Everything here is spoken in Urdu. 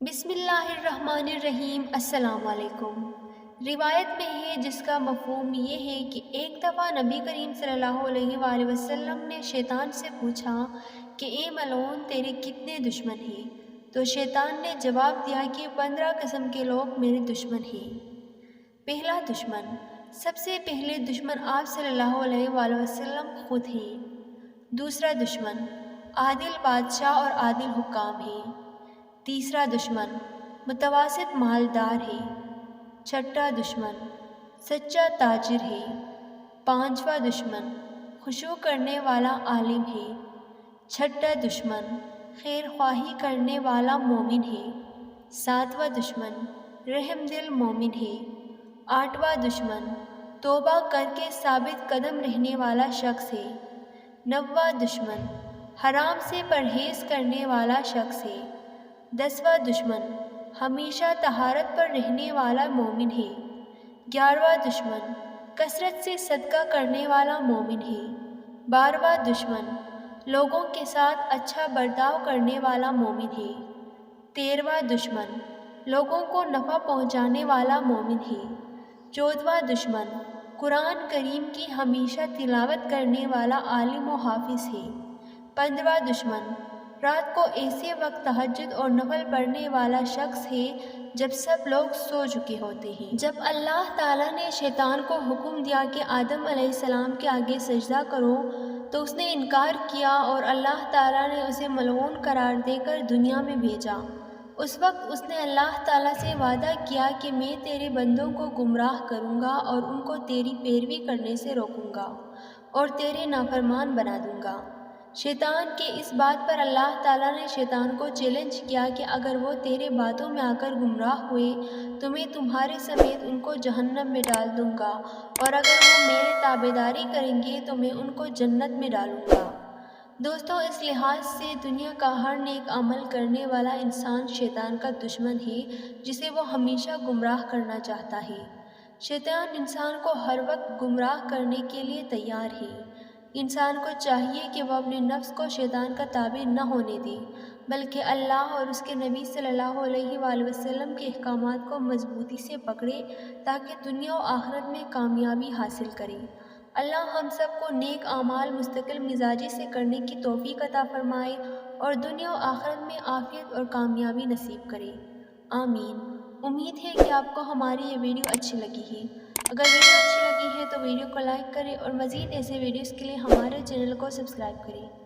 بسم اللہ الرحمن الرحیم۔ السلام علیکم۔ روایت میں ہے جس کا مفہوم یہ ہے کہ ایک دفعہ نبی کریم صلی اللہ علیہ وآلہ وسلم نے شیطان سے پوچھا کہ اے ملعون تیرے کتنے دشمن ہیں؟ تو شیطان نے جواب دیا کہ 15 قسم کے لوگ میرے دشمن ہیں۔ پہلا دشمن، سب سے پہلے دشمن آپ صلی اللہ علیہ وآلہ وسلم خود ہیں۔ دوسرا دشمن، عادل بادشاہ اور عادل حکام ہیں۔ تیسرا دشمن، متوسط مالدار ہے۔ چھٹا دشمن، سچا تاجر ہے۔ پانچواں دشمن، خشوع کرنے والا عالم ہے۔ چھٹا دشمن، خیر خواہی کرنے والا مومن ہے۔ ساتواں دشمن، رحم دل مومن ہے۔ آٹھواں دشمن، توبہ کر کے ثابت قدم رہنے والا شخص ہے۔ نوواں دشمن، حرام سے پرہیز کرنے والا شخص ہے۔ 10واں دشمن، ہمیشہ طہارت پر رہنے والا مومن ہے۔ 11واں دشمن، کثرت سے صدقہ کرنے والا مومن ہے۔ 12واں دشمن، لوگوں کے ساتھ اچھا برتاؤ کرنے والا مومن ہے۔ 13واں دشمن، لوگوں کو نفع پہنچانے والا مومن ہے۔ 14واں دشمن، قرآن کریم کی ہمیشہ تلاوت کرنے والا عالم و حافظ ہے۔ 15واں دشمن، رات کو ایسے وقت تہجد اور نفل پڑھنے والا شخص ہے جب سب لوگ سو چکے ہوتے ہیں۔ جب اللہ تعالیٰ نے شیطان کو حکم دیا کہ آدم علیہ السلام کے آگے سجدہ کرو تو اس نے انکار کیا اور اللہ تعالیٰ نے اسے ملعون قرار دے کر دنیا میں بھیجا۔ اس وقت اس نے اللہ تعالیٰ سے وعدہ کیا کہ میں تیرے بندوں کو گمراہ کروں گا اور ان کو تیری پیروی کرنے سے روکوں گا اور تیرے نافرمان بنا دوں گا۔ شیطان کے اس بات پر اللہ تعالیٰ نے شیطان کو چیلنج کیا کہ اگر وہ تیرے باتوں میں آ کر گمراہ ہوئے تو میں تمہارے سمیت ان کو جہنم میں ڈال دوں گا اور اگر وہ میرے تابعداری کریں گے تو میں ان کو جنت میں ڈالوں گا۔ دوستو، اس لحاظ سے دنیا کا ہر نیک عمل کرنے والا انسان شیطان کا دشمن ہے جسے وہ ہمیشہ گمراہ کرنا چاہتا ہے۔ شیطان انسان کو ہر وقت گمراہ کرنے کے لیے تیار ہے۔ انسان کو چاہیے کہ وہ اپنے نفس کو شیطان کا تابع نہ ہونے دے بلکہ اللہ اور اس کے نبی صلی اللہ علیہ وآلہ وسلم کے احکامات کو مضبوطی سے پکڑے تاکہ دنیا و آخرت میں کامیابی حاصل کرے۔ اللہ ہم سب کو نیک اعمال مستقل مزاجی سے کرنے کی توفیق عطا فرمائے اور دنیا و آخرت میں عافیت اور کامیابی نصیب کرے، آمین۔ امید ہے کہ آپ کو ہماری یہ ویڈیو اچھی لگی ہے۔ اگر ویڈیو اچھی لگی ہے تو ویڈیو کو لائک کریں اور مزید ایسے ویڈیوز کے لیے ہمارے چینل کو سبسکرائب کریں۔